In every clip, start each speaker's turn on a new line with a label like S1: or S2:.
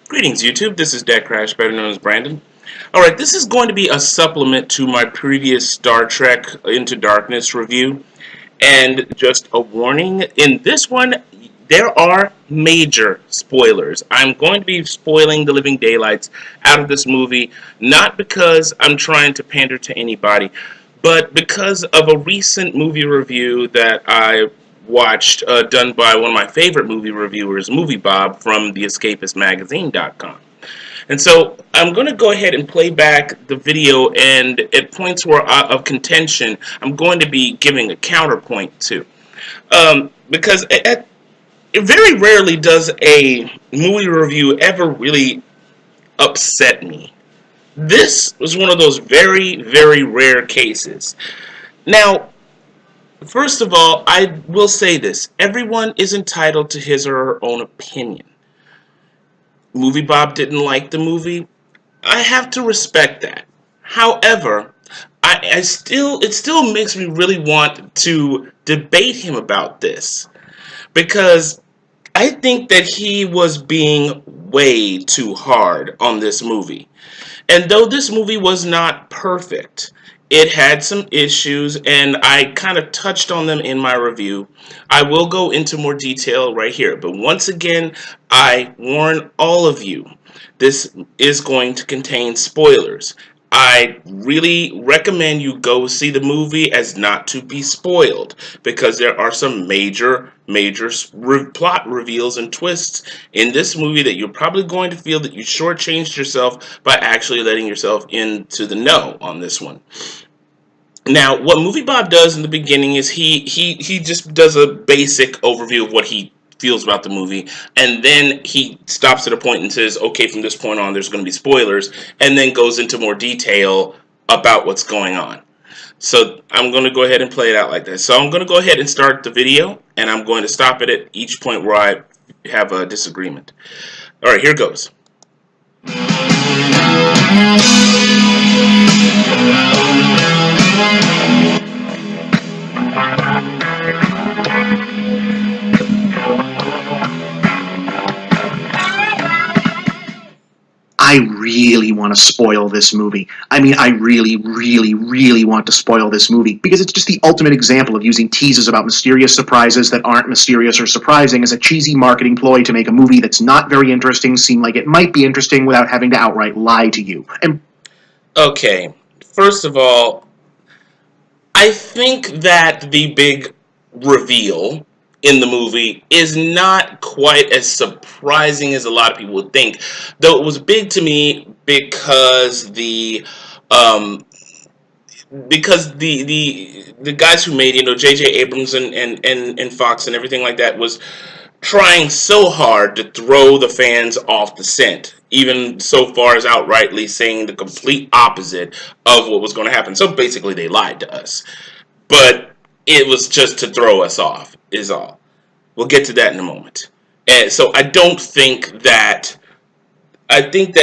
S1: Greetings, YouTube. This is DecKrash, better known as Brandon. Alright, this is going to be a supplement to my previous Star Trek Into Darkness review. And just a warning, in this one, there are major spoilers. I'm going to be spoiling the living daylights out of this movie, not because I'm trying to pander to anybody, but because of a recent movie review that I watched done by one of my favorite movie reviewers, MovieBob from theescapistmagazine.com. And so I'm going to go ahead and play back the video, and at points of contention, I'm going to be giving a counterpoint to. Because it very rarely does a movie review ever really upset me. This was one of those very, very rare cases. Now, first of all, I will say this. Everyone is entitled to his or her own opinion. MovieBob didn't like the movie. I have to respect that. However, it still makes me really want to debate him about this, because I think that he was being way too hard on this movie. And though this movie was not perfect, it had some issues, and I kind of touched on them in my review. I will go into more detail right here, but once again, I warn all of you, this is going to contain spoilers. I really recommend you go see the movie as not to be spoiled, because there are some major plot reveals and twists in this movie that you're probably going to feel that you shortchanged yourself by actually letting yourself into the know on this one. Now, what MovieBob does in the beginning is he just does a basic overview of what he feels about the movie, and then he stops at a point and says, okay, from this point on there's going to be spoilers, and then goes into more detail about what's going on. So I'm going to go ahead and play it out like this. So I'm going to go ahead and start the video, and I'm going to stop it at each point where I have a disagreement. Alright, here goes.
S2: I really want to spoil this movie. I mean, I really, really, really want to spoil this movie, because it's just the ultimate example of using teases about mysterious surprises that aren't mysterious or surprising as a cheesy marketing ploy to make a movie that's not very interesting seem like it might be interesting without having to outright lie to you. And
S1: okay, first of all, I think that the big reveal in the movie is not quite as surprising as a lot of people would think, though it was big to me because the guys who made, J.J. Abrams and Fox and everything like that was trying so hard to throw the fans off the scent, even so far as outrightly saying the complete opposite of what was going to happen. So basically they lied to us, but it was just to throw us off, is all. We'll get to that in a moment. And so I think that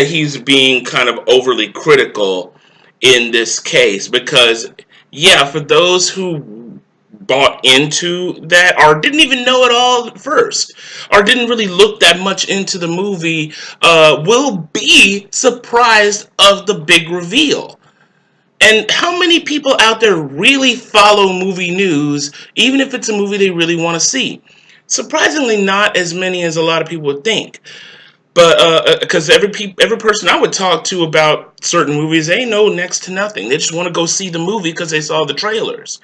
S1: he's being kind of overly critical in this case, because, yeah, for those who bought into that or didn't even know it all at first or didn't really look that much into the movie, will be surprised of the big reveal. And how many people out there really follow movie news, even if it's a movie they really want to see? Surprisingly, not as many as a lot of people would think. But because every person I would talk to about certain movies, they know next to nothing. They just want to go see the movie because they saw the trailers.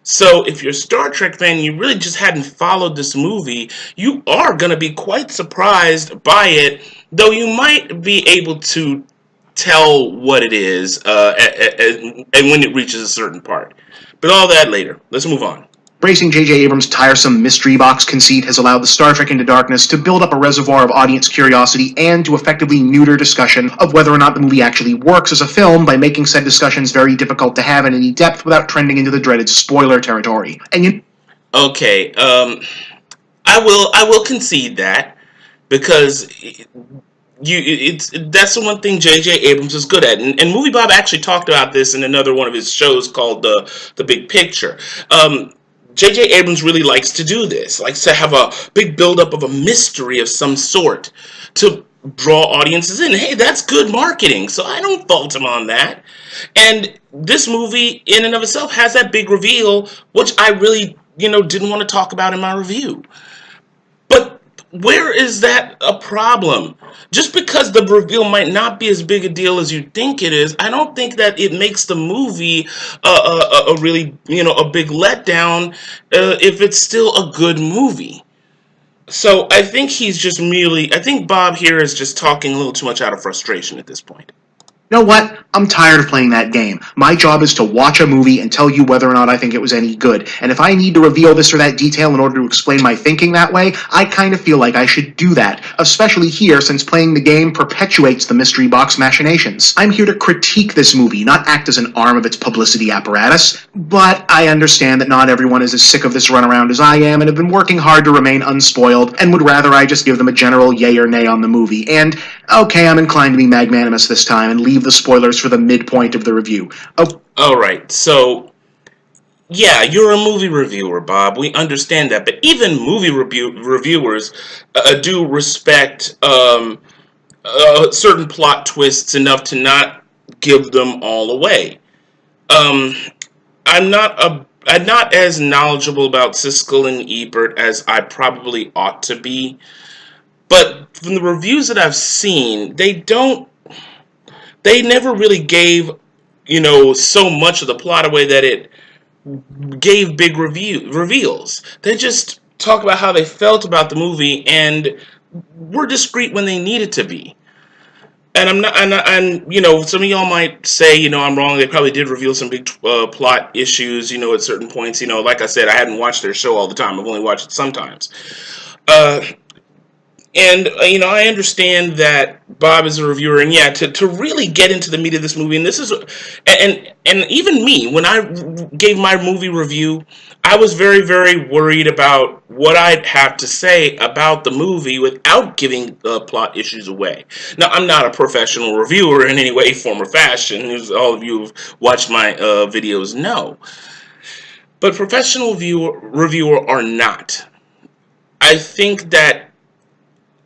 S1: So if you're a Star Trek fan and you really just hadn't followed this movie, you are going to be quite surprised by it, though you might be able to tell what it is and when it reaches a certain part. But all that later. Let's move on.
S2: embracing J.J. Abrams' tiresome mystery box conceit has allowed the Star Trek Into Darkness to build up a reservoir of audience curiosity and to effectively neuter discussion of whether or not the movie actually works as a film by making said discussions very difficult to have in any depth without trending into the dreaded spoiler territory.
S1: Okay, I will concede that, because that's the one thing J.J. Abrams is good at, and MovieBob actually talked about this in another one of his shows called the Big Picture. J.J. Abrams really likes to do this, likes to have a big buildup of a mystery of some sort, to draw audiences in. Hey, that's good marketing, so I don't fault him on that. And this movie, in and of itself, has that big reveal, which I really, didn't want to talk about in my review. But where is that a problem? Just because the reveal might not be as big a deal as you think it is, I don't think that it makes the movie a really, a big letdown if it's still a good movie. So I think Bob here is just talking a little too much out of frustration at this point.
S2: You know what? I'm tired of playing that game. My job is to watch a movie and tell you whether or not I think it was any good. And if I need to reveal this or that detail in order to explain my thinking that way, I kind of feel like I should do that. Especially here, since playing the game perpetuates the mystery box machinations. I'm here to critique this movie, not act as an arm of its publicity apparatus. But I understand that not everyone is as sick of this runaround as I am and have been working hard to remain unspoiled and would rather I just give them a general yay or nay on the movie. And, okay, I'm inclined to be magnanimous this time and leave the spoilers for the midpoint of the review. Oh,
S1: Alright, so, yeah, you're a movie reviewer, Bob. We understand that. But even movie reviewers do respect certain plot twists enough to not give them all away. Um, I'm not as knowledgeable about Siskel and Ebert as I probably ought to be. But from the reviews that I've seen, they never really gave, so much of the plot away that it gave big reveals. They just talk about how they felt about the movie and were discreet when they needed to be. And some of y'all might say, I'm wrong. They probably did reveal some big plot issues, at certain points. Like I said, I hadn't watched their show all the time. I've only watched it sometimes. Uh, And I understand that Bob is a reviewer, and yeah, to really get into the meat of this movie, and this is, and even me, when I gave my movie review, I was very, very worried about what I'd have to say about the movie without giving plot issues away. Now, I'm not a professional reviewer in any way, form, or fashion, as all of you who've watched my videos know. But professional reviewer or not, I think that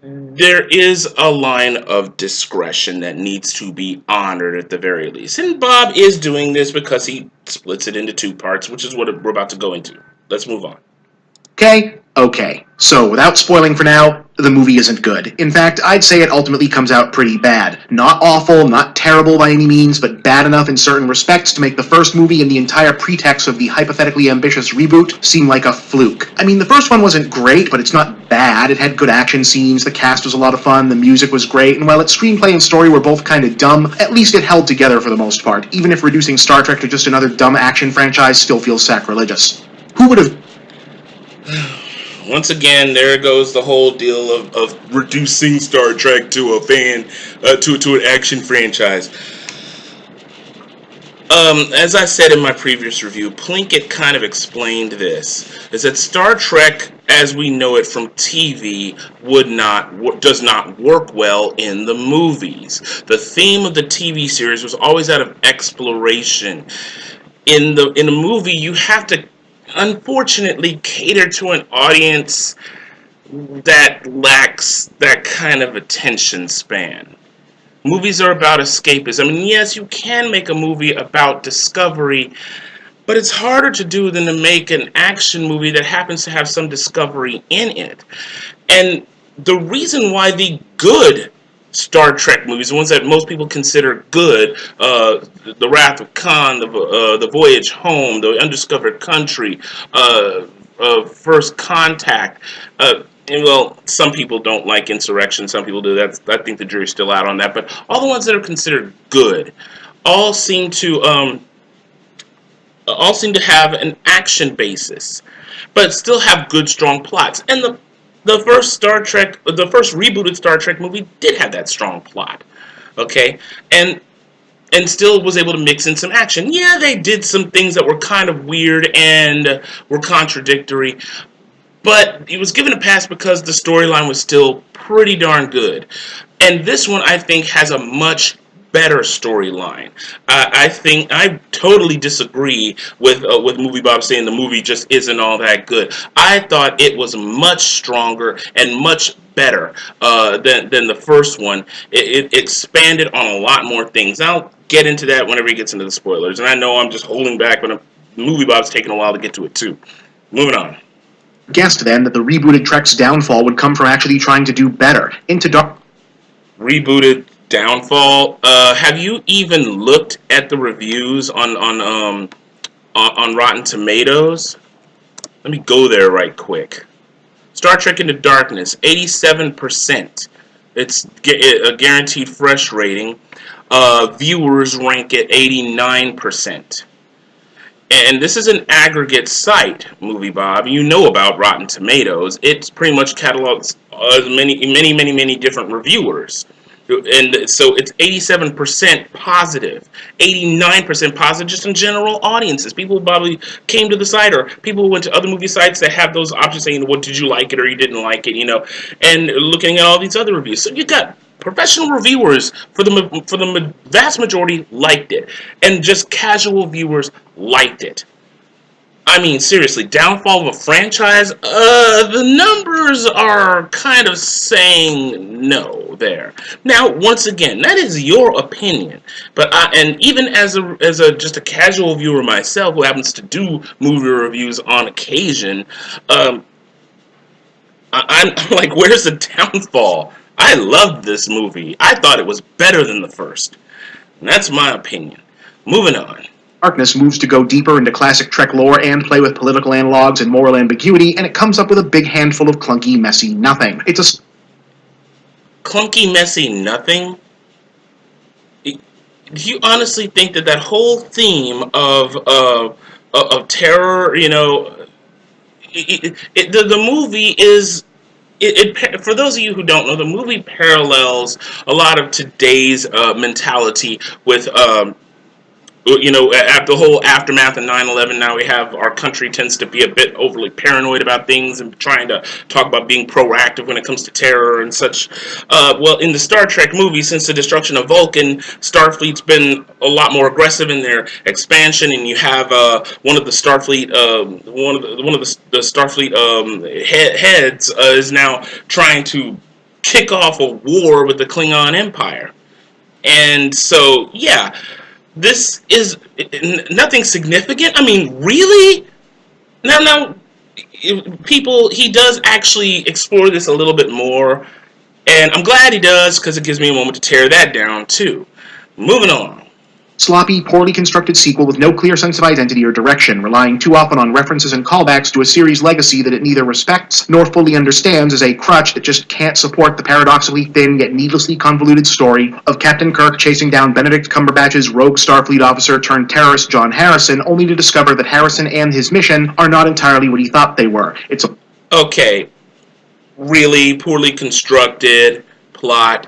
S1: there is a line of discretion that needs to be honored at the very least. And Bob is doing this because he splits it into two parts, which is what we're about to go into. Let's move on.
S2: Okay. So, without spoiling for now, the movie isn't good. In fact, I'd say it ultimately comes out pretty bad. Not awful, not terrible by any means, but bad enough in certain respects to make the first movie and the entire pretext of the hypothetically ambitious reboot seem like a fluke. I mean, the first one wasn't great, but it's not bad. It had good action scenes, the cast was a lot of fun, the music was great, and while its screenplay and story were both kind of dumb, at least it held together for the most part, even if reducing Star Trek to just another dumb action franchise still feels sacrilegious. Who would have...
S1: Once again, there goes the whole deal of reducing Star Trek to a to an action franchise. As I said in my previous review, Plinkett kind of explained this, is that Star Trek, as we know it from TV, does not work well in the movies. The theme of the TV series was always out of exploration. In the movie, you have to unfortunately cater to an audience that lacks that kind of attention span. Movies are about escapism. I mean, yes, you can make a movie about discovery, but it's harder to do than to make an action movie that happens to have some discovery in it. And the reason why the good Star Trek movies, the ones that most people consider good, The Wrath of Khan, the Voyage Home, The Undiscovered Country, First Contact. And well, some people don't like Insurrection, some people do. I think the jury's still out on that. But all the ones that are considered good all seem to have an action basis, but still have good, strong plots. And the first rebooted Star Trek movie did have that strong plot, okay, and still was able to mix in some action. Yeah, they did some things that were kind of weird and were contradictory, but it was given a pass because the storyline was still pretty darn good. And this one, I think, has a much better storyline. I think I totally disagree with MovieBob saying the movie just isn't all that good. I thought it was much stronger and much better than the first one. It expanded on a lot more things. I'll get into that whenever he gets into the spoilers. And I know I'm just holding back, but MovieBob's taking a while to get to it too. Moving on.
S2: Guessed then that the rebooted Trek's downfall would come from actually trying to do better.
S1: Rebooted downfall. Have you even looked at the reviews on Rotten Tomatoes? Let me go there right quick. Star Trek Into Darkness, 87%. It's a guaranteed fresh rating. Viewers rank it 89%. And this is an aggregate site, MovieBob. You know about Rotten Tomatoes. It's pretty much catalogs many different reviewers. And so it's 87% positive, 89% positive just in general audiences. People probably came to the site, or people who went to other movie sites that have those options saying, what, did you like it or you didn't like it, and looking at all these other reviews. So you got professional reviewers, for the vast majority, liked it. And just casual viewers liked it. I mean, seriously, downfall of a franchise? The numbers are kind of saying no there. Now, once again, that is your opinion. But and even as just a casual viewer myself who happens to do movie reviews on occasion, I'm like, where's the downfall? I loved this movie. I thought it was better than the first. And that's my opinion. Moving on.
S2: Darkness moves to go deeper into classic Trek lore and play with political analogs and moral ambiguity, and it comes up with a big handful of clunky, messy nothing. It's a
S1: clunky, messy nothing? Do you honestly think that whole theme of terror, the movie is... for those of you who don't know, the movie parallels a lot of today's mentality with... after the whole aftermath of 9/11, now we have our country tends to be a bit overly paranoid about things and trying to talk about being proactive when it comes to terror and such. Well, in the Star Trek movie, since the destruction of Vulcan, Starfleet's been a lot more aggressive in their expansion, and you have one of the Starfleet heads is now trying to kick off a war with the Klingon Empire, and so yeah. This is nothing significant. I mean, really? Now, people, he does actually explore this a little bit more, and I'm glad he does, because it gives me a moment to tear that down, too. Moving on.
S2: Sloppy, poorly constructed sequel with no clear sense of identity or direction, relying too often on references and callbacks to a series legacy that it neither respects nor fully understands as a crutch that just can't support the paradoxically thin yet needlessly convoluted story of Captain Kirk chasing down Benedict Cumberbatch's rogue Starfleet officer turned terrorist John Harrison, only to discover that Harrison and his mission are not entirely what he thought they were. It's a...
S1: Okay. Really poorly constructed plot.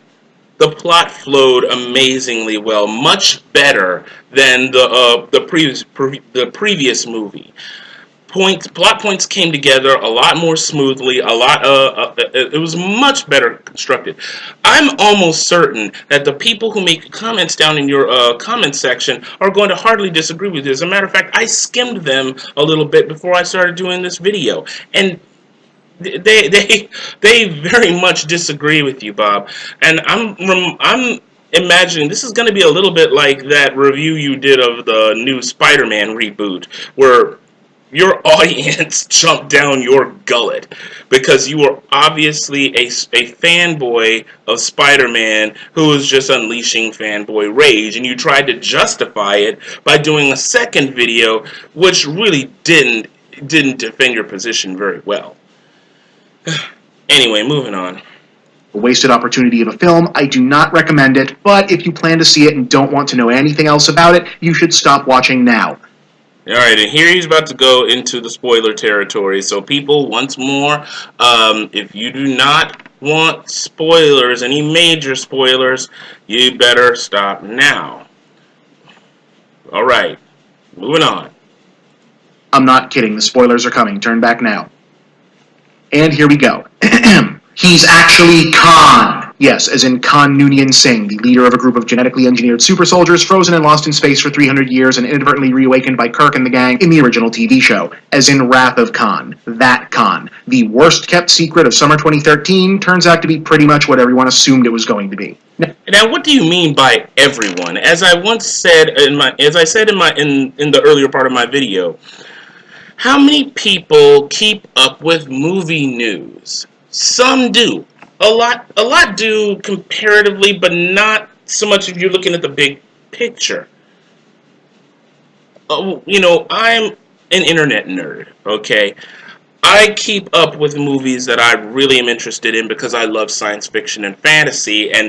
S1: The plot flowed amazingly well, much better than the previous movie. Plot points came together a lot more smoothly. It was much better constructed. I'm almost certain that the people who make comments down in your comment section are going to hardly disagree with this. As a matter of fact, I skimmed them a little bit before I started doing this video, and they very much disagree with you, Bob. And I'm imagining this is going to be a little bit like that review you did of the new Spider-Man reboot, where your audience jumped down your gullet because you were obviously a fanboy of Spider-Man who was just unleashing fanboy rage, and you tried to justify it by doing a second video which really didn't defend your position very well. Anyway, moving on.
S2: A wasted opportunity of a film. I do not recommend it, but if you plan to see it and don't want to know anything else about it, you should stop watching now.
S1: Alright, and here he's about to go into the spoiler territory. So people, once more, if you do not want spoilers, any major spoilers, you better stop now. Alright, moving on.
S2: I'm not kidding, the spoilers are coming. Turn back now. And here we go. He's actually Khan. Yes, as in Khan Noonien Singh, the leader of a group of genetically engineered super soldiers frozen and lost in space for 300 years and inadvertently reawakened by Kirk and the gang in the original TV show. As in Wrath of Khan. That Khan. The worst kept secret of summer 2013 turns out to be pretty much what everyone assumed it was going to be.
S1: Now, what do you mean by everyone? As I once said in the earlier part of my video, how many people keep up with movie news? Some do. A lot do comparatively, but not so much if you're looking at the big picture. I'm an internet nerd, okay? I keep up with movies that I really am interested in because I love science fiction and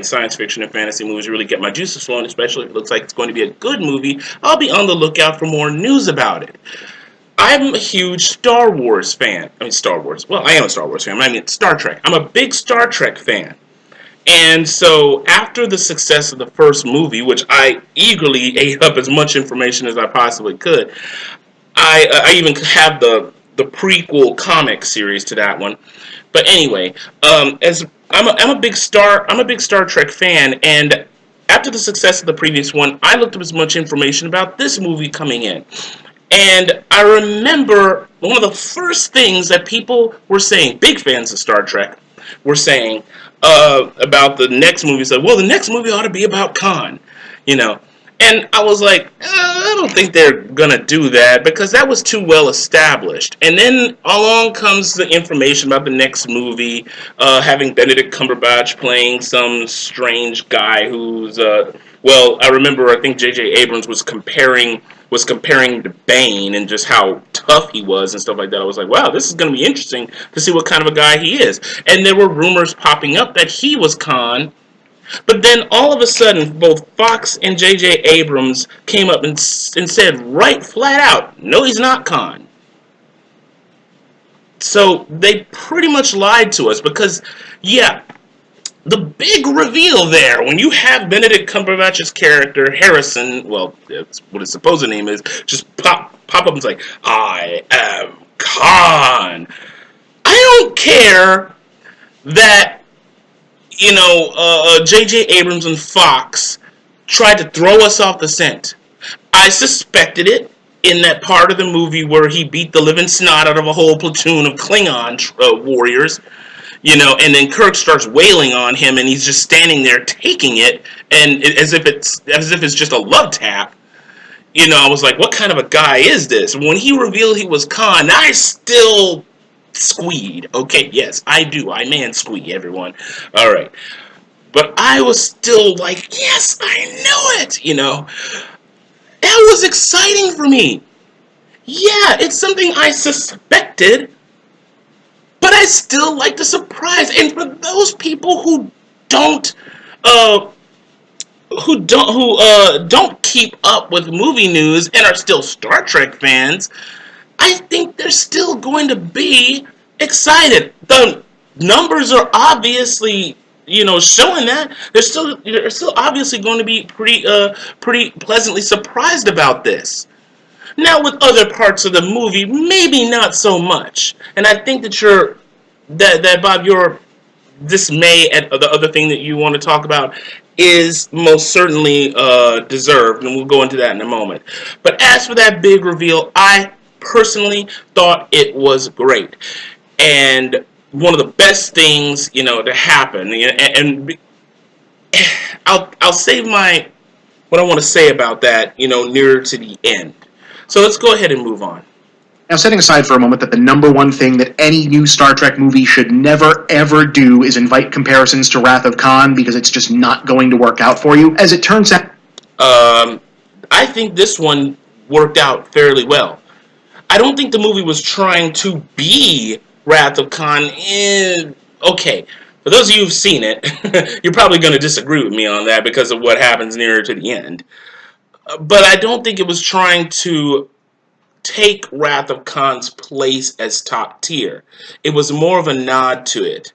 S1: science fiction and fantasy movies really get my juices flowing, especially if it looks like it's going to be a good movie. I'll be on the lookout for more news about it. I'm a huge Star Wars fan. I mean, Star Wars. Well, I am a Star Wars fan. I mean, Star Trek. I'm a big Star Trek fan. And so, after the success of the first movie, which I eagerly ate up as much information as I possibly could, I even have the prequel comic series to that one. But anyway, as I'm a big Star Trek fan, and after the success of the previous one, I looked up as much information about this movie coming in. And I remember one of the first things that people were saying, big fans of Star Trek, were saying about the next movie. Said, well, the next movie ought to be about Khan, And I was like, I don't think they're going to do that because that was too well established. And then along comes the information about the next movie, having Benedict Cumberbatch playing some strange guy who's, I remember I think J.J. Abrams was comparing to Bane and just how tough he was and stuff like that. I was like, wow, this is going to be interesting to see what kind of a guy he is. And there were rumors popping up that he was Khan. But then all of a sudden, both Fox and J.J. Abrams came up and said right flat out, no, he's not Khan. So they pretty much lied to us because, yeah, the big reveal there, when you have Benedict Cumberbatch's character, Harrison, well, that's what his supposed name is, just pop up and say, I am Khan. I don't care that, J.J. Abrams and Fox tried to throw us off the scent. I suspected it in that part of the movie where he beat the living snot out of a whole platoon of Klingon warriors. And then Kirk starts wailing on him, and he's just standing there taking it, and as if it's just a love tap. I was like, what kind of a guy is this? When he revealed he was Khan, I still squeed. Okay, yes, I do. I man squee, everyone. All right. But I was still like, yes, I knew it, That was exciting for me. Yeah, it's something I suspected, but I still like the surprise. And for those people who don't keep up with movie news and are still Star Trek fans, I think they're still going to be excited. The numbers are obviously, showing that they're still obviously going to be pretty pleasantly surprised about this. Now, with other parts of the movie, maybe not so much. And I think that Bob, your dismay at the other thing that you want to talk about is most certainly deserved, and we'll go into that in a moment. But as for that big reveal, I personally thought it was great. And one of the best things, to happen. And I'll save what I want to say about that, nearer to the end. So let's go ahead and move on.
S2: Now, setting aside for a moment that the number one thing that any new Star Trek movie should never, ever do is invite comparisons to Wrath of Khan because it's just not going to work out for you, as it turns out...
S1: I think this one worked out fairly well. I don't think the movie was trying to be Wrath of Khan. Okay, for those of you who've seen it, you're probably going to disagree with me on that because of what happens nearer to the end. But I don't think it was trying to take Wrath of Khan's place as top tier. It was more of a nod to it.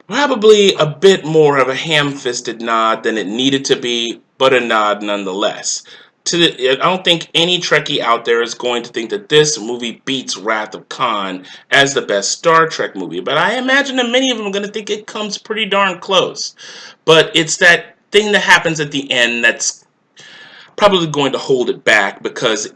S1: Probably a bit more of a ham-fisted nod than it needed to be, but a nod nonetheless. I don't think any Trekkie out there is going to think that this movie beats Wrath of Khan as the best Star Trek movie. But I imagine that many of them are going to think it comes pretty darn close. But it's that thing that happens at the end that's probably going to hold it back because,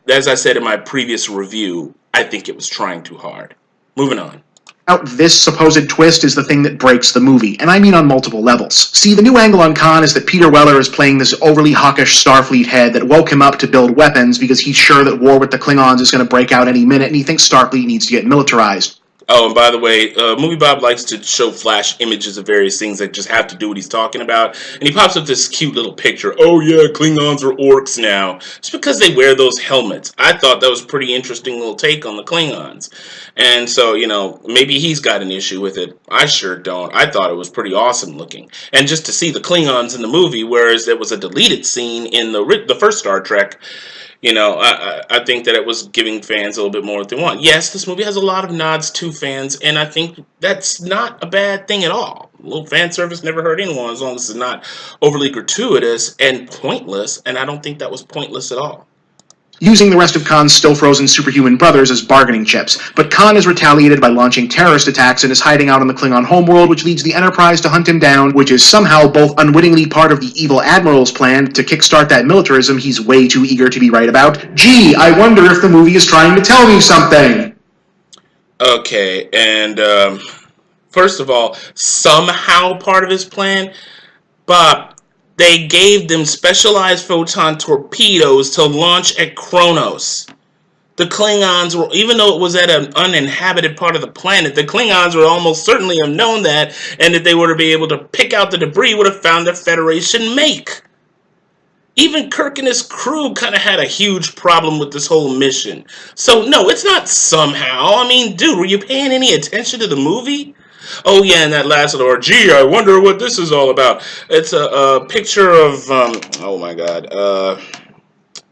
S1: as I said in my previous review, I think it was trying too hard. Moving on.
S2: Out this supposed twist is the thing that breaks the movie, and I mean on multiple levels. See, the new angle on Khan is that Peter Weller is playing this overly hawkish Starfleet head that woke him up to build weapons because he's sure that war with the Klingons is going to break out any minute, and he thinks Starfleet needs to get militarized.
S1: Oh, and by the way, Movie Bob likes to show flash images of various things that just have to do what he's talking about. And he pops up this cute little picture. Oh yeah, Klingons are orcs now. Just because they wear those helmets. I thought that was a pretty interesting little take on the Klingons. And so, maybe he's got an issue with it. I sure don't. I thought it was pretty awesome looking. And just to see the Klingons in the movie, whereas there was a deleted scene in the first Star Trek, I think that it was giving fans a little bit more what they want. Yes, this movie has a lot of nods to fans, and I think that's not a bad thing at all. A little fan service never hurt anyone as long as it's not overly gratuitous and pointless, and I don't think that was pointless at all.
S2: Using the rest of Khan's still-frozen superhuman brothers as bargaining chips, but Khan is retaliated by launching terrorist attacks and is hiding out on the Klingon homeworld, which leads the Enterprise to hunt him down, which is somehow both unwittingly part of the evil Admiral's plan to kickstart that militarism he's way too eager to be right about. Gee, I wonder if the movie is trying to tell me something!
S1: Okay, and first of all, somehow part of his plan, Bob, they gave them specialized photon torpedoes to launch at Kronos. The Klingons were, even though it was at an uninhabited part of the planet, the Klingons would almost certainly have known that, and if they were to be able to pick out the debris, would have found the Federation make. Even Kirk and his crew kind of had a huge problem with this whole mission. So, no, it's not somehow. I mean, dude, were you paying any attention to the movie? Oh, yeah, and that last little, gee, I wonder what this is all about. It's a picture of, oh, my God,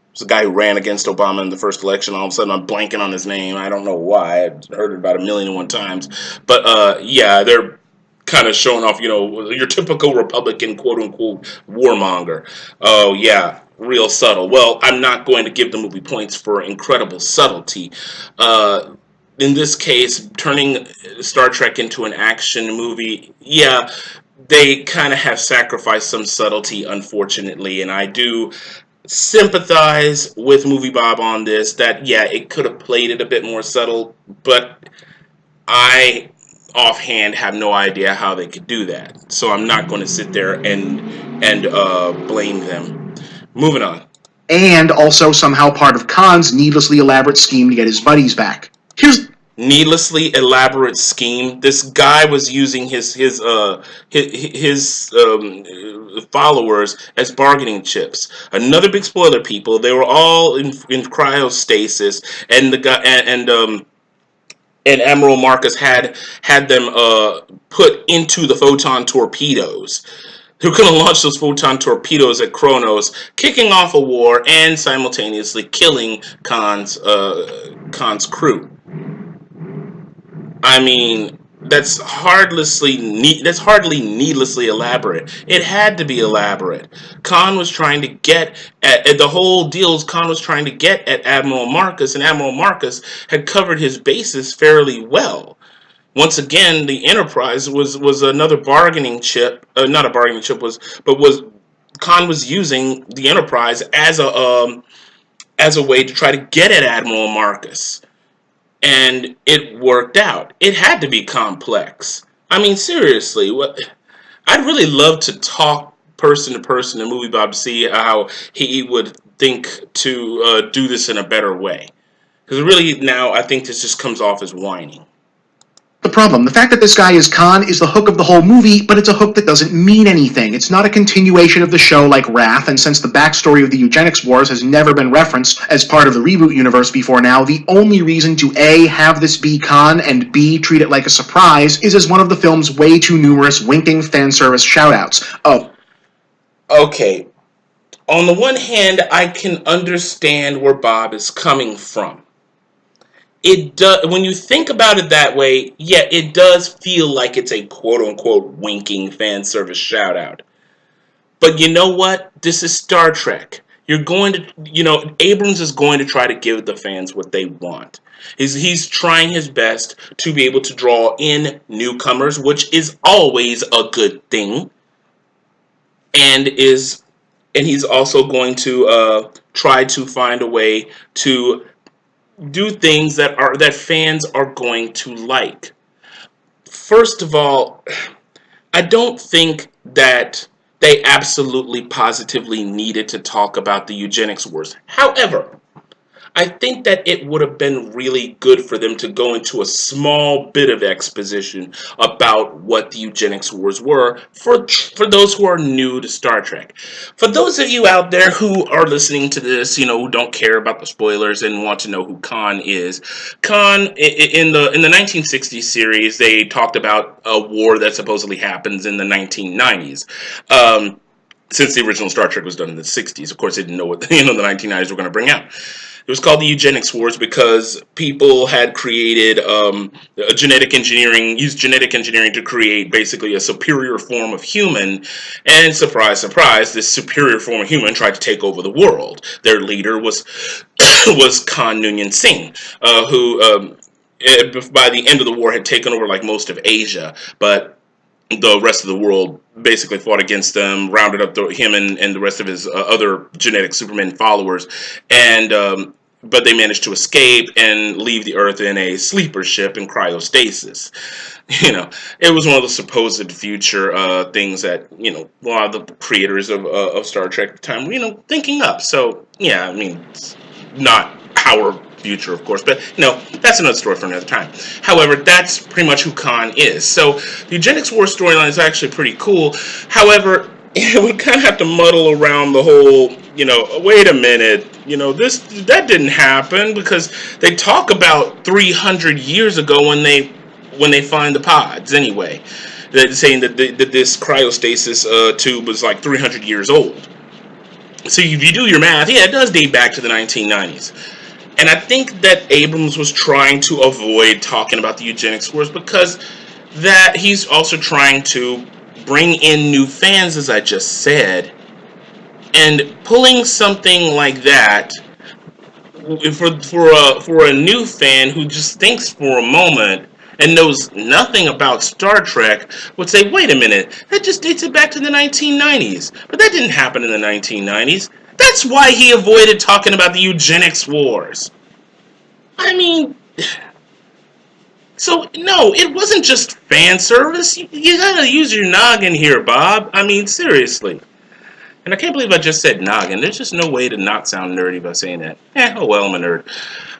S1: it's a guy who ran against Obama in the first election. All of a sudden, I'm blanking on his name. I don't know why. I've heard it about 1,000,001 times. But, yeah, they're kind of showing off, your typical Republican, quote-unquote, warmonger. Oh, yeah, real subtle. Well, I'm not going to give the movie points for incredible subtlety. In this case, turning Star Trek into an action movie, yeah, they kind of have sacrificed some subtlety, unfortunately, and I do sympathize with Movie Bob on this, that, yeah, it could have played it a bit more subtle, but I offhand have no idea how they could do that. So I'm not going to sit there and blame them. Moving on.
S2: And also somehow part of Khan's needlessly elaborate scheme to get his buddies back. Here's
S1: needlessly elaborate scheme. This guy was using his followers as bargaining chips. Another big spoiler, people. They were all in cryostasis, and the guy and Admiral Marcus had them put into the photon torpedoes. Who could have launched those photon torpedoes at Kronos, kicking off a war and simultaneously killing Khan's crew. I mean, that's hardly needlessly elaborate. It had to be elaborate. Khan was trying to get at the whole deal. Khan was trying to get at Admiral Marcus, and Admiral Marcus had covered his bases fairly well. Once again, the Enterprise was another bargaining chip. Not a bargaining chip, Khan was using the Enterprise as a way to try to get at Admiral Marcus. And it worked out. It had to be complex. I mean, seriously, I'd really love to talk person to person in Movie Bob to see how he would think to do this in a better way. Because really now I think this just comes off as whining.
S2: the problem. The fact that this guy is Khan is the hook of the whole movie, but it's a hook that doesn't mean anything. It's not a continuation of the show like Wrath, and since the backstory of the eugenics wars has never been referenced as part of the reboot universe before now, the only reason to A, have this be Khan, and B, treat it like a surprise, is as one of the film's way too numerous winking fanservice shoutouts. Oh.
S1: Okay. On the one hand, I can understand where Bob is coming from. It does, when you think about it that way, yeah, it does feel like it's a quote-unquote winking fan service shout-out. But you know what? This is Star Trek. You're going to, Abrams is going to try to give the fans what they want. He's trying his best to be able to draw in newcomers, which is always a good thing, and he's also going to try to find a way to do things that fans are going to like. First of all, I don't think that they absolutely positively needed to talk about the eugenics wars. However, I think that it would have been really good for them to go into a small bit of exposition about what the eugenics wars were for those who are new to Star Trek. For those of you out there who are listening to this, who don't care about the spoilers and want to know who Khan is, Khan in the 1960s series, they talked about a war that supposedly happens in the 1990s. Since the original Star Trek was done in the 60s, of course, they didn't know what the 1990s were going to bring out. It was called the eugenics wars because people had created used genetic engineering to create basically a superior form of human, and surprise, surprise, this superior form of human tried to take over the world. Their leader was was Khan Noonien Singh, who by the end of the war had taken over like most of Asia, but the rest of the world basically fought against them, rounded up him and the rest of his other genetic Superman followers, and but they managed to escape and leave the Earth in a sleeper ship in cryostasis. It was one of the supposed future things that a lot of the creators of Star Trek at the time were thinking up. So yeah, I mean, it's not our future, of course, but that's another story for another time. However, that's pretty much who Khan is. So the eugenics war storyline is actually pretty cool. However, we kind of have to muddle around the whole, wait a minute, that didn't happen, because they talk about 300 years ago when they find the pods anyway. They're saying that this cryostasis tube was like 300 years old. So if you do your math, yeah, it does date back to the 1990s. And I think that Abrams was trying to avoid talking about the eugenics wars because that he's also trying to bring in new fans, as I just said, and pulling something like that for a new fan who just thinks for a moment and knows nothing about Star Trek would say, wait a minute, that just dates it back to the 1990s. But that didn't happen in the 1990s. That's why he avoided talking about the eugenics wars. I mean, so no, it wasn't just fan service. You gotta use your noggin here, Bob. I mean, seriously. And I can't believe I just said noggin. There's just no way to not sound nerdy by saying that. Oh well, I'm a nerd.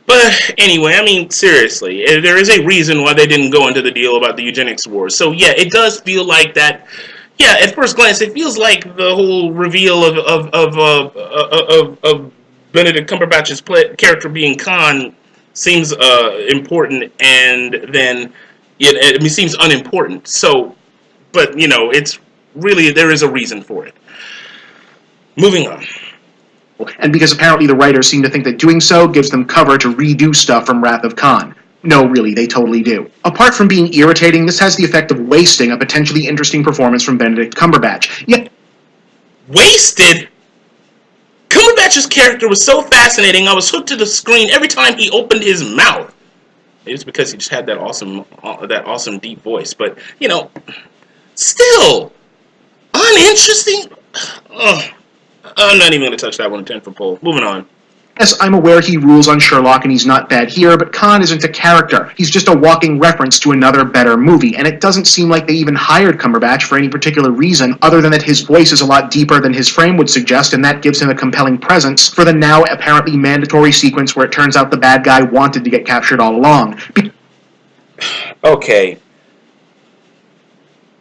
S1: But anyway, I mean, seriously, there is a reason why they didn't go into the deal about the eugenics wars. So yeah, it does feel like that. Yeah, at first glance, it feels like the whole reveal of Benedict Cumberbatch's character being Khan seems important, and then it seems unimportant. So, but it's really, there is a reason for it. Moving on.
S2: And because apparently the writers seem to think that doing so gives them cover to redo stuff from Wrath of Khan. No, really, they totally do. Apart from being irritating, this has the effect of wasting a potentially interesting performance from Benedict Cumberbatch. Yet,
S1: wasted? Cumberbatch's character was so fascinating, I was hooked to the screen every time he opened his mouth. It was because he just had that awesome deep voice. But, still, uninteresting? I'm not even going to touch that one in 10 for poll. Moving on.
S2: Yes, I'm aware he rules on Sherlock and he's not bad here, but Khan isn't a character. He's just a walking reference to another better movie, and it doesn't seem like they even hired Cumberbatch for any particular reason other than that his voice is a lot deeper than his frame would suggest, and that gives him a compelling presence for the now apparently mandatory sequence where it turns out the bad guy wanted to get captured all along.
S1: Okay.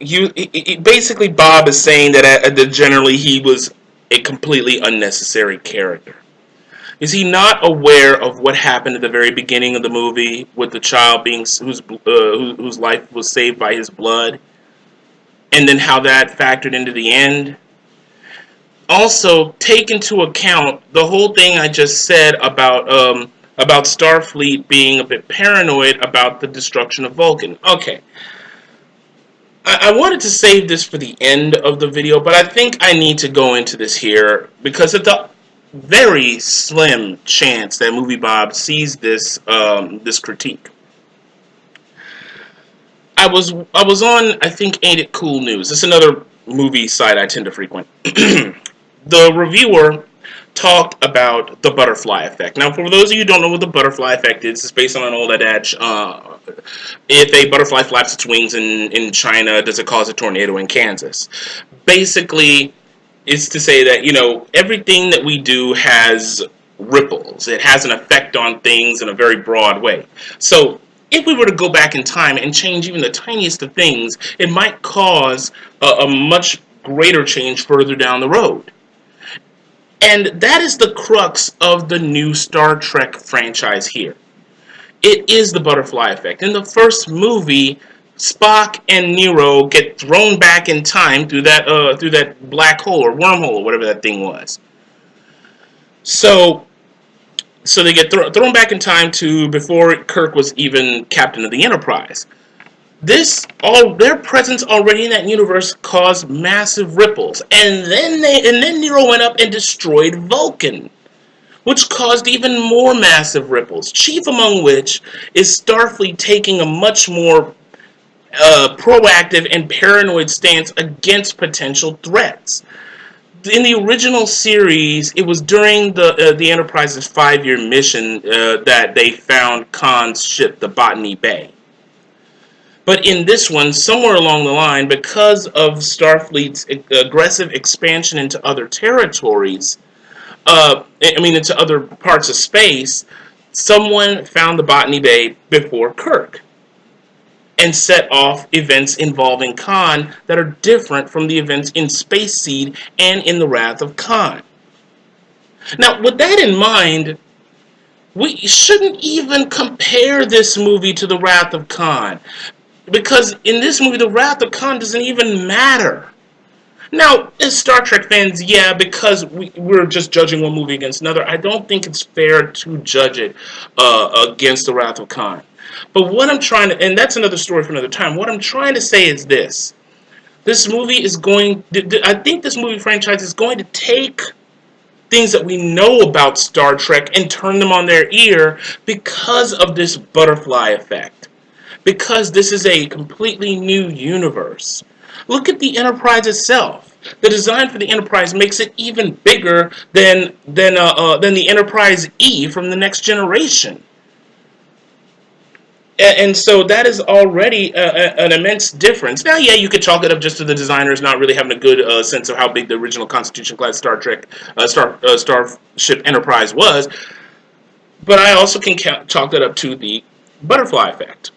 S1: Basically, Bob is saying that generally he was a completely unnecessary character. Is he not aware of what happened at the very beginning of the movie with the child whose life was saved by his blood, and then how that factored into the end? Also, take into account the whole thing I just said about Starfleet being a bit paranoid about the destruction of Vulcan. Okay. I wanted to save this for the end of the video, but I think I need to go into this here because very slim chance that Movie Bob sees this critique. I was on, I think, Ain't It Cool News. This is another movie site I tend to frequent. The reviewer talked about the butterfly effect. Now, for those of you who don't know what the butterfly effect is, it's based on an old adage. If a butterfly flaps its wings in China, does it cause a tornado in Kansas? Basically, it's to say that, everything that we do has ripples. It has an effect on things in a very broad way. So, if we were to go back in time and change even the tiniest of things, it might cause a much greater change further down the road. And that is the crux of the new Star Trek franchise here. It is the butterfly effect. In the first movie, Spock and Nero get thrown back in time through that black hole or wormhole or whatever that thing was. So they get thrown back in time to before Kirk was even captain of the Enterprise. Their presence already in that universe caused massive ripples, and then Nero went up and destroyed Vulcan, which caused even more massive ripples. Chief among which is Starfleet taking a much more proactive and paranoid stance against potential threats. In the original series, it was during the Enterprise's 5-year mission that they found Khan's ship, the Botany Bay. But in this one, somewhere along the line, because of Starfleet's aggressive expansion into other territories, into other parts of space, someone found the Botany Bay before Kirk and set off events involving Khan that are different from the events in Space Seed and in The Wrath of Khan. Now, with that in mind, we shouldn't even compare this movie to The Wrath of Khan, because in this movie, The Wrath of Khan doesn't even matter. Now, as Star Trek fans, yeah, because we're just judging one movie against another, I don't think it's fair to judge it against The Wrath of Khan. But what I'm trying to, and that's another story for another time, what I'm trying to say is this. This movie is I think this movie franchise is going to take things that we know about Star Trek and turn them on their ear because of this butterfly effect. Because this is a completely new universe. Look at the Enterprise itself. The design for the Enterprise makes it even bigger than the Enterprise E from the Next Generation. And so that is already an immense difference. Now, yeah, you could chalk it up just to the designers not really having a good sense of how big the original Constitution-class Starship Enterprise was. But I also can chalk that up to the butterfly effect.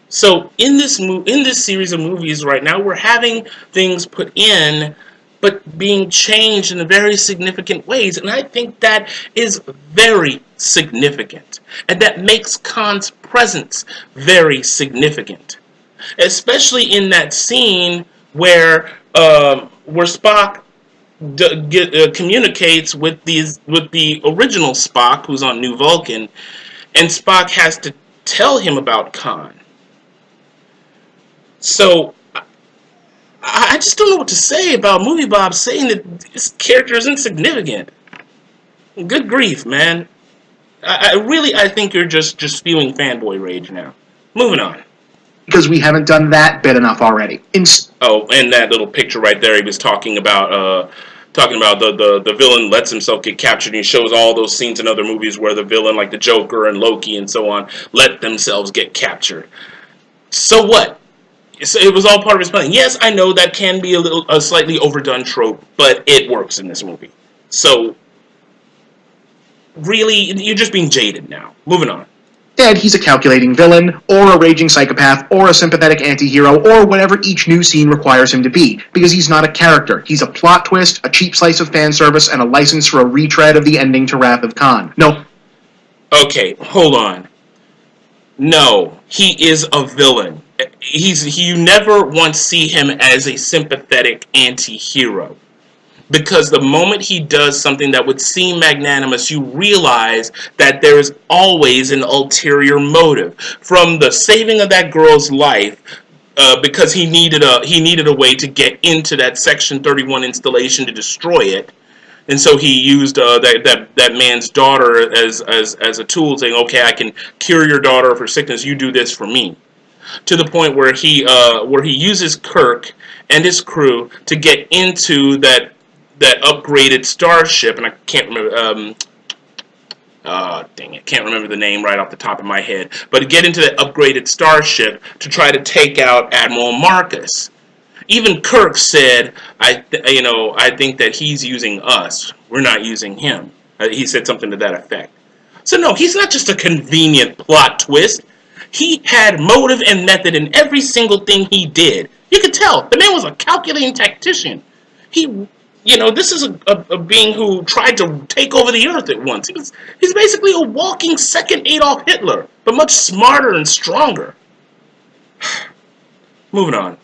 S1: So in this series of movies right now, we're having things put in, but being changed in very significant ways, and I think that is very significant, and that makes Khan's presence very significant, especially in that scene where Spock communicates with the original Spock, who's on New Vulcan, and Spock has to tell him about Khan. So, I just don't know what to say about MovieBob saying that this character is insignificant. Good grief, man. I think you're just spewing fanboy rage now. Moving on.
S2: Because we haven't done that bit enough already.
S1: And that little picture right there, he was talking about the villain lets himself get captured, and he shows all those scenes in other movies where the villain, like the Joker and Loki and so on, let themselves get captured. So what? So it was all part of his plan. Yes, I know that can be a slightly overdone trope, but it works in this movie. So, really, you're just being jaded now. Moving on.
S2: Instead, he's a calculating villain, or a raging psychopath, or a sympathetic anti-hero, or whatever each new scene requires him to be, because he's not a character. He's a plot twist, a cheap slice of fan service, and a license for a retread of the ending to Wrath of Khan. No.
S1: Okay, hold on. No, he is a villain. You never once see him as a sympathetic anti-hero. Because the moment he does something that would seem magnanimous, you realize that there is always an ulterior motive. From the saving of that girl's life, because he needed a way to get into that Section 31 installation to destroy it, And so he used that man's daughter as a tool, saying, "Okay, I can cure your daughter of her sickness. You do this for me." To the point where he uses Kirk and his crew to get into that upgraded starship, and I can't remember. Dang it, can't remember the name right off the top of my head. But to get into that upgraded starship to try to take out Admiral Marcus. Even Kirk said, I think that he's using us. We're not using him." He said something to that effect. So no, he's not just a convenient plot twist. He had motive and method in every single thing he did. You could tell the man was a calculating tactician. He, this is a being who tried to take over the earth at once. He's basically a walking second Adolf Hitler, but much smarter and stronger. Moving on.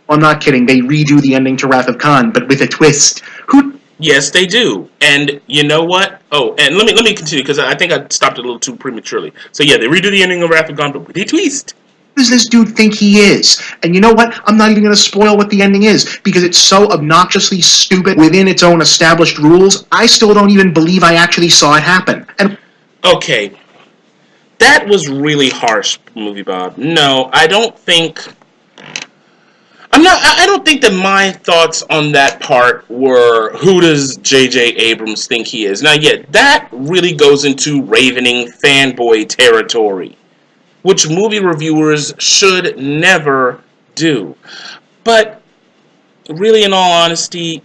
S2: I'm not kidding. They redo the ending to Wrath of Khan, but with a twist. Who?
S1: Yes, they do. And you know what? Oh, and let me continue, because I think I stopped it a little too prematurely. So yeah, they redo the ending of Wrath of Khan, but with a twist.
S2: Who does this dude think he is? And you know what? I'm not even going to spoil what the ending is, because it's so obnoxiously stupid within its own established rules, I still don't even believe I actually saw it happen. And
S1: okay, that was really harsh, Movie Bob. No, I don't think... I don't think that my thoughts on that part were, who does J.J. Abrams think he is? Now, yet, that really goes into ravening fanboy territory, which movie reviewers should never do. But, really, in all honesty,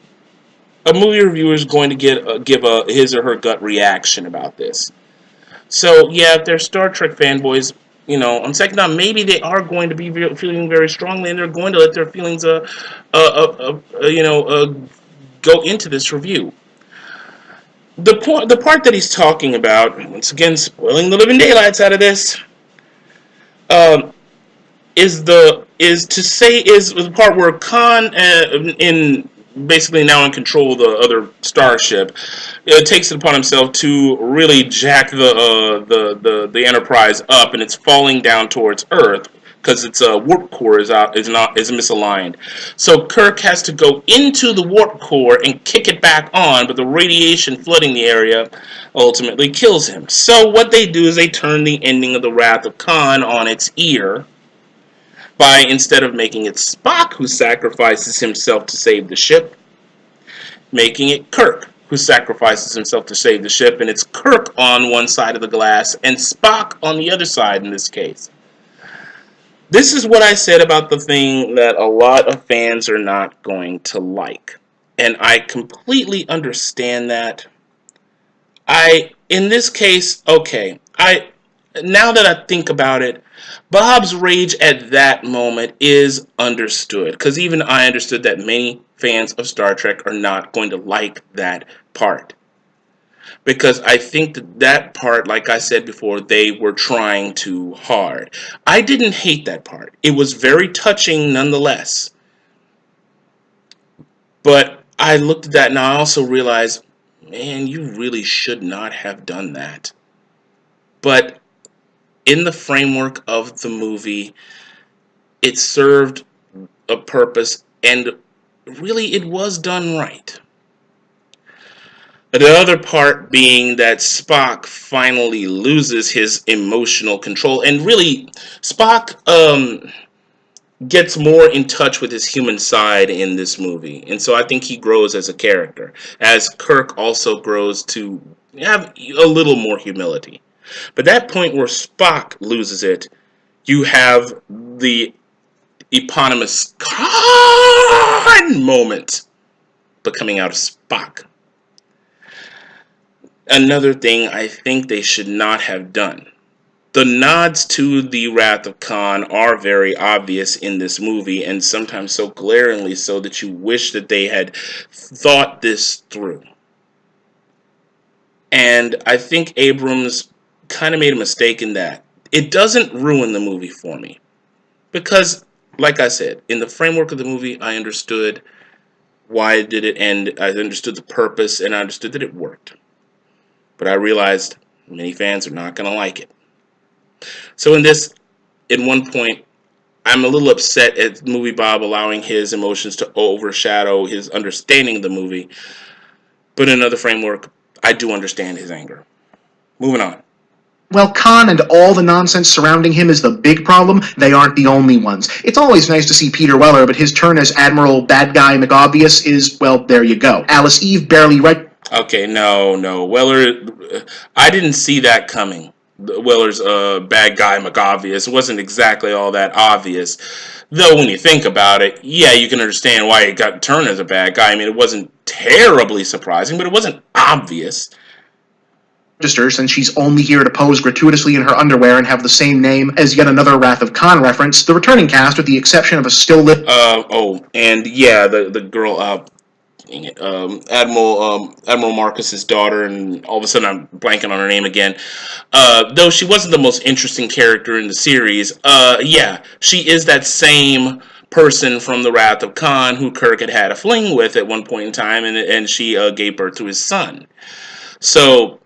S1: a movie reviewer is going to give his or her gut reaction about this. So, yeah, if they're Star Trek fanboys, on second thought, maybe they are going to be feeling very strongly, and they're going to let their feelings, go into this review. The part that he's talking about, once again, spoiling the living daylights out of this, is the part where Khan, in basically now in control of the other starship, takes it upon himself to really jack the Enterprise up, and it's falling down towards Earth because its warp core is misaligned. So Kirk has to go into the warp core and kick it back on, but the radiation flooding the area ultimately kills him. So what they do is they turn the ending of the Wrath of Khan on its ear, by, instead of making it Spock who sacrifices himself to save the ship, making it Kirk who sacrifices himself to save the ship, and it's Kirk on one side of the glass and Spock on the other side in this case. This is what I said about the thing that a lot of fans are not going to like. And I completely understand that. In this case, okay, now that I think about it, Bob's rage at that moment is understood, because even I understood that many fans of Star Trek are not going to like that part. Because I think that part, like I said before, they were trying too hard. I didn't hate that part. It was very touching nonetheless. But I looked at that and I also realized, man, you really should not have done that. But in the framework of the movie, it served a purpose, and really it was done right. The other part being that Spock finally loses his emotional control, and really Spock gets more in touch with his human side in this movie, and so I think he grows as a character, as Kirk also grows to have a little more humility. But that point where Spock loses it, you have the eponymous Khan moment coming out of Spock. Another thing I think they should not have done. The nods to the Wrath of Khan are very obvious in this movie, and sometimes so glaringly so that you wish that they had thought this through. And I think Abrams kind of made a mistake in that. It doesn't ruin the movie for me, because, like I said, in the framework of the movie, I understood why did it end, I understood the purpose, and I understood that it worked. But I realized many fans are not going to like it. So in one point, I'm a little upset at Movie Bob allowing his emotions to overshadow his understanding of the movie. But in another framework, I do understand his anger. Moving on.
S2: While Khan and all the nonsense surrounding him is the big problem, they aren't the only ones. It's always nice to see Peter Weller, but his turn as Admiral Bad Guy McObvious is, well, there you go. Alice Eve barely
S1: Okay, no. Weller, I didn't see that coming. Weller's bad guy McObvious. It wasn't exactly all that obvious. Though when you think about it, yeah, you can understand why he got turned as a bad guy. I mean, it wasn't terribly surprising, but it wasn't obvious.
S2: Since she's only here to pose gratuitously in her underwear and have the same name as yet another Wrath of Khan reference, the returning cast, with the exception of a still lip.
S1: And yeah, the girl, Admiral Marcus's daughter, and all of a sudden I'm blanking on her name again. Though she wasn't the most interesting character in the series, yeah, she is that same person from the Wrath of Khan who Kirk had a fling with at one point in time, and she gave birth to his son. So,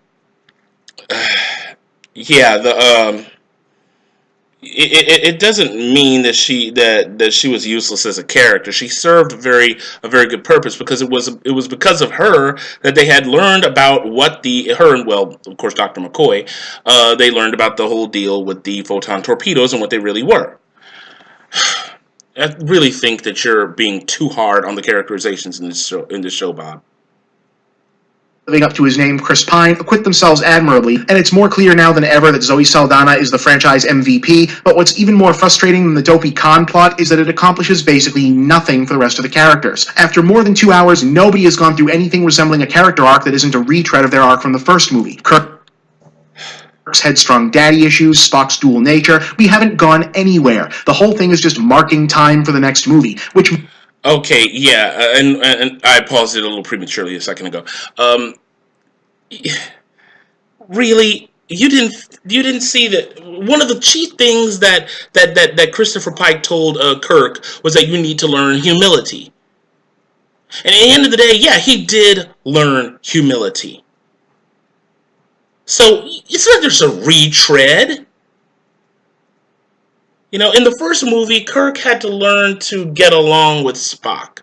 S1: yeah, it doesn't mean that she was useless as a character. She served a very good purpose, because it was because of her that they had learned about what her and, well, of course, Dr. McCoy, they learned about the whole deal with the photon torpedoes and what they really were. I really think that you're being too hard on the characterizations in this show, Bob.
S2: Living up to his name, Chris Pine, acquit themselves admirably, and it's more clear now than ever that Zoe Saldana is the franchise MVP, but what's even more frustrating than the dopey Khan plot is that it accomplishes basically nothing for the rest of the characters. After more than 2 hours, nobody has gone through anything resembling a character arc that isn't a retread of their arc from the first movie. Kirk's headstrong daddy issues, Spock's dual nature, we haven't gone anywhere. The whole thing is just marking time for the next movie, which...
S1: Okay, yeah, and I paused it a little prematurely a second ago. Really, you didn't see that one of the chief things that Christopher Pike told Kirk was that you need to learn humility. And at the end of the day, yeah, he did learn humility. So it's not just a retread. You know, in the first movie, Kirk had to learn to get along with Spock.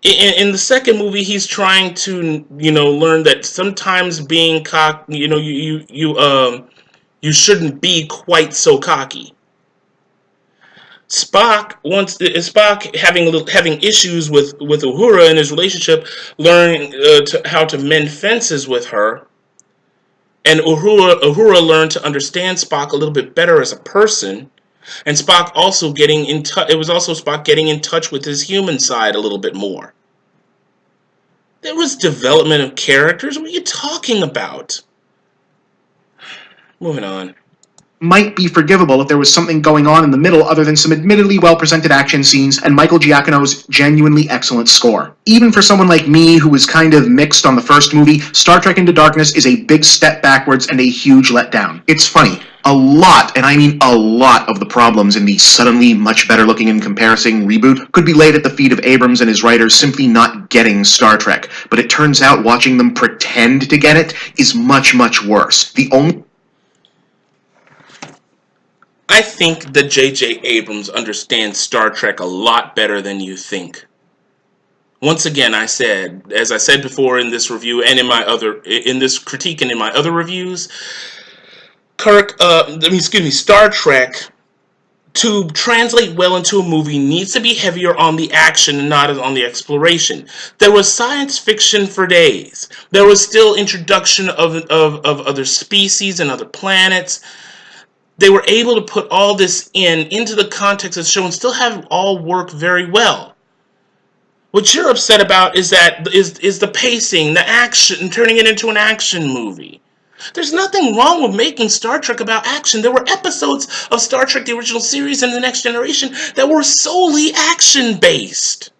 S1: In the second movie, he's trying to, learn that sometimes being cocky, you shouldn't be quite so cocky. Spock having issues with Uhura in his relationship, learning how to mend fences with her. And Uhura learned to understand Spock a little bit better as a person, and Spock also getting in touch. It was also Spock getting in touch with his human side a little bit more. There was development of characters. What are you talking about? Moving on.
S2: Might be forgivable if there was something going on in the middle other than some admittedly well-presented action scenes and Michael Giacchino's genuinely excellent score. Even for someone like me who was kind of mixed on the first movie, Star Trek Into Darkness is a big step backwards and a huge letdown. It's funny. A lot, and I mean a lot, of the problems in the suddenly much better looking in comparison reboot could be laid at the feet of Abrams and his writers simply not getting Star Trek, but it turns out watching them pretend to get it is much, much worse.
S1: I think that J.J. Abrams understands Star Trek a lot better than you think. Once again, as I said before in this review and in this critique and in my other reviews, Star Trek, to translate well into a movie, needs to be heavier on the action and not on the exploration. There was science fiction for days. There was still introduction of other species and other planets. They were able to put all this into the context of the show and still have it all work very well. What you're upset about is the pacing, the action, turning it into an action movie. There's nothing wrong with making Star Trek about action. There were episodes of Star Trek, the original series, and The Next Generation that were solely action-based.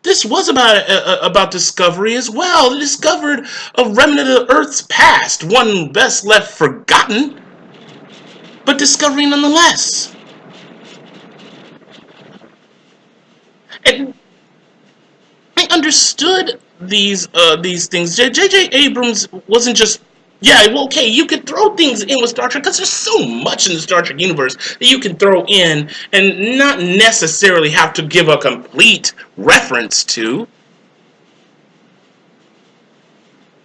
S1: This was about discovery as well. They discovered a remnant of Earth's past, one best left forgotten, but discovery nonetheless. And I understood these things. J.J. Abrams wasn't just, Yeah, well, okay, you could throw things in with Star Trek because there's so much in the Star Trek universe that you can throw in and not necessarily have to give a complete reference to.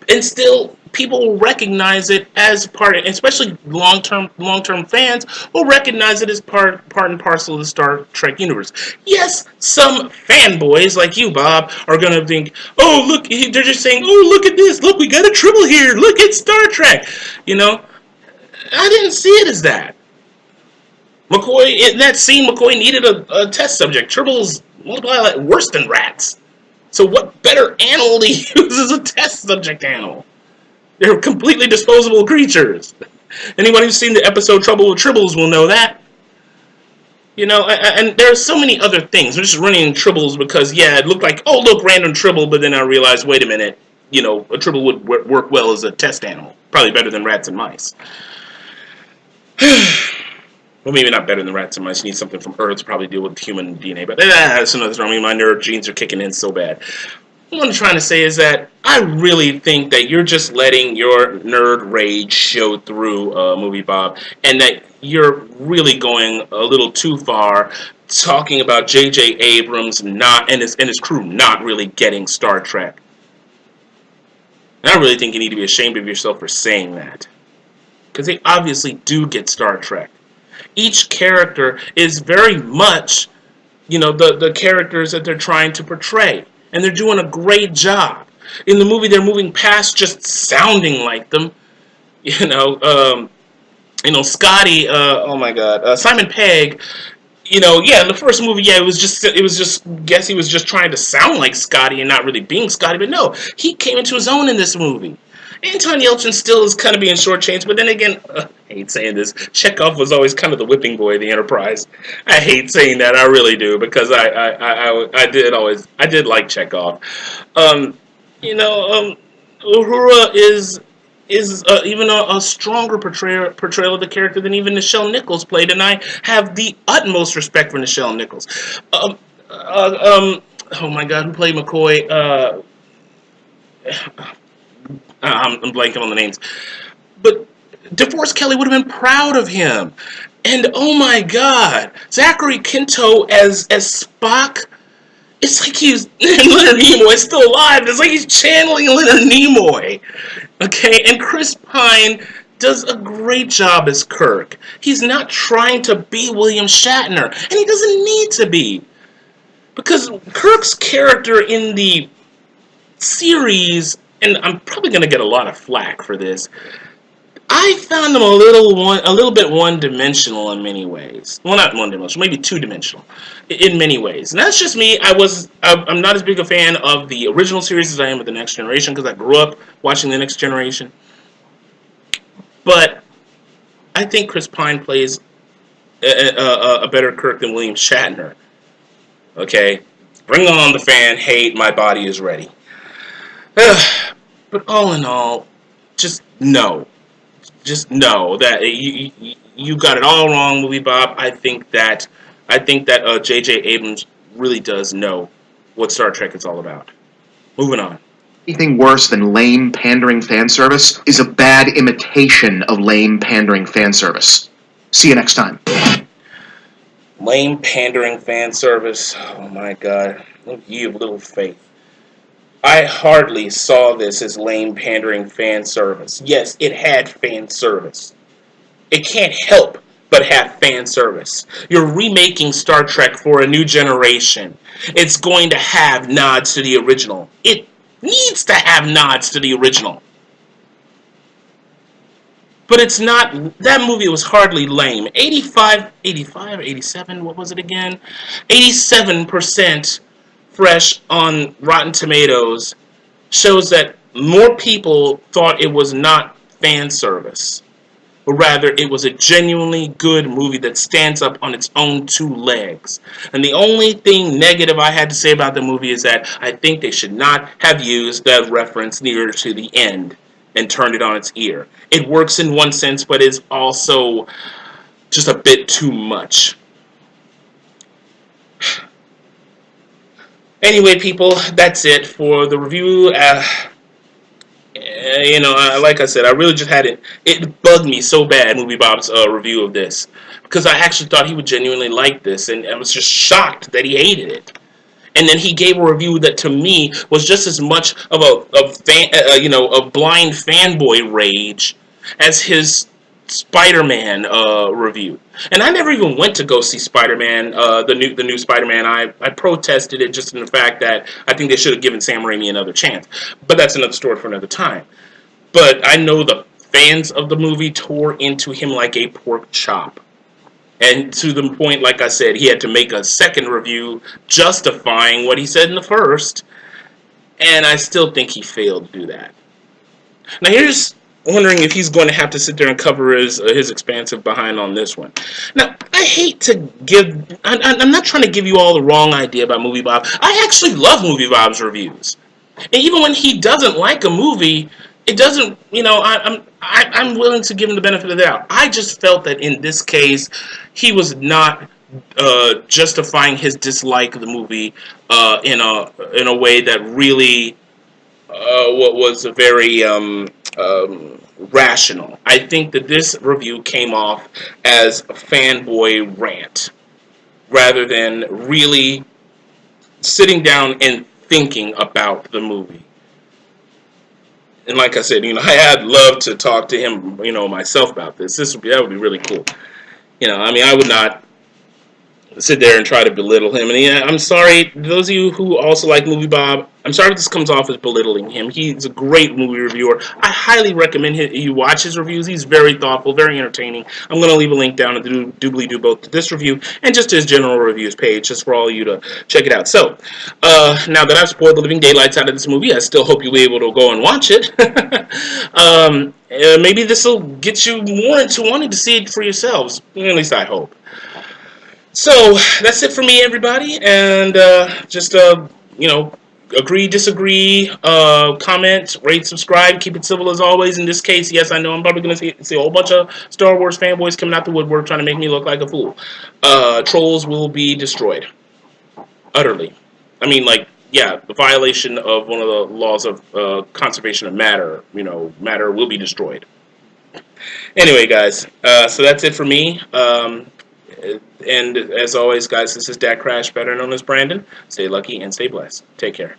S1: And still people will recognize it as part, especially long term fans will recognize it as part and parcel of the Star Trek universe. Yes, some fanboys like you, Bob, are gonna think, oh look, they're just saying, oh look at this, look, we got a Tribble here, look at Star Trek. You know, I didn't see it as that. McCoy, in that scene, McCoy needed a test subject. Tribbles multiply like worse than rats. So what better animal to use as a test subject animal? They're completely disposable creatures. Anyone who's seen the episode Trouble with Tribbles will know that. You know, and there are so many other things. We're just running Tribbles because, yeah, it looked like, oh, look, random Tribble, but then I realized, wait a minute, you know, a Tribble would work well as a test animal. Probably better than rats and mice. Well, maybe not better than rats and mice. You need something from Earth to probably deal with human DNA. But that's another story. I mean, my nerd genes are kicking in so bad. What I'm trying to say is that I really think that you're just letting your nerd rage show through Movie Bob, and that you're really going a little too far talking about J.J. Abrams not and his crew not really getting Star Trek. And I really think you need to be ashamed of yourself for saying that, because they obviously do get Star Trek. Each character is very much, you know, the characters that they're trying to portray. And they're doing a great job. In the movie, they're moving past just sounding like them. Scotty, oh my God, Simon Pegg, yeah, in the first movie, yeah, it was just, guess he was just trying to sound like Scotty and not really being Scotty, but no, he came into his own in this movie. Anton Yelchin still is kind of being shortchanged, but then again, I hate saying this, Chekhov was always kind of the whipping boy of the Enterprise. I hate saying that, I really do, because I did like Chekhov. Uhura is even a stronger portrayal of the character than even Nichelle Nichols played, and I have the utmost respect for Nichelle Nichols. Oh my God, who played McCoy? I'm blanking on the names. But DeForest Kelley would have been proud of him. And oh my God, Zachary Quinto as Spock. It's like he's Leonard Nimoy is still alive. It's like he's channeling Leonard Nimoy. Okay, and Chris Pine does a great job as Kirk. He's not trying to be William Shatner, and he doesn't need to be. Because Kirk's character in the series, and I'm probably going to get a lot of flack for this, I found him a little bit one-dimensional in many ways. Well, not one-dimensional, maybe two-dimensional in many ways. And that's just me. I'm not as big a fan of the original series as I am of The Next Generation, because I grew up watching The Next Generation. But I think Chris Pine plays a better Kirk than William Shatner. Okay? Bring on the fan hate, my body is ready. But all in all, just know that you got it all wrong, Movie Bob. I think that J.J. Abrams really does know what Star Trek is all about. Moving on.
S2: Anything worse than lame, pandering fan service is a bad imitation of lame, pandering fan service. See you next time.
S1: Lame, pandering fan service. Oh my God. You have little faith. I hardly saw this as lame, pandering fan service. Yes, it had fan service. It can't help but have fan service. You're remaking Star Trek for a new generation. It's going to have nods to the original. It needs to have nods to the original. But it's not, that movie was hardly lame. 85 or 87, what was it again? 87% fresh on Rotten Tomatoes shows that more people thought it was not fan service, but rather it was a genuinely good movie that stands up on its own two legs. And the only thing negative I had to say about the movie is that I think they should not have used that reference near to the end and turned it on its ear. It works in one sense, but is also just a bit too much. Anyway, people, that's it for the review. like I said, I really just had it. It bugged me so bad, MovieBob's review of this, because I actually thought he would genuinely like this, and I was just shocked that he hated it. And then he gave a review that to me was just as much of a blind fanboy rage as his Spider-Man review. And I never even went to go see Spider-Man, the new Spider-Man. I protested it just in the fact that I think they should have given Sam Raimi another chance. But that's another story for another time. But I know the fans of the movie tore into him like a pork chop. And to the point, like I said, he had to make a second review justifying what he said in the first. And I still think he failed to do that. Now here's wondering if he's going to have to sit there and cover his expansive behind on this one. Now, I hate to give... I'm not trying to give you all the wrong idea about MovieBob. I actually love MovieBob's reviews. And even when he doesn't like a movie, it doesn't... I'm willing to give him the benefit of the doubt. I just felt that in this case, he was not justifying his dislike of the movie in a way that really what was a very rational. I think that this review came off as a fanboy rant rather than really sitting down and thinking about the movie. And like I said, I'd love to talk to him, myself about this. That would be really cool. I would not sit there and try to belittle him. And I'm sorry, those of you who also like MovieBob, I'm sorry if this comes off as belittling him. He's a great movie reviewer. I highly recommend you watch his reviews. He's very thoughtful, very entertaining. I'm going to leave a link down in the doobly-doo both to this review and just to his general reviews page, just for all of you to check it out. So, now that I've spoiled the living daylights out of this movie, I still hope you'll be able to go and watch it. Maybe this will get you more into wanting to see it for yourselves. At least I hope. So, that's it for me, everybody, and just, agree, disagree, comment, rate, subscribe, keep it civil as always. In this case, yes, I know I'm probably going to see a whole bunch of Star Wars fanboys coming out the woodwork trying to make me look like a fool. Trolls will be destroyed. Utterly. The violation of one of the laws of conservation of matter, matter will be destroyed. Anyway, guys, so that's it for me. And as always, guys, this is DecKrash, better known as Brandon. Stay lucky and stay blessed. Take care.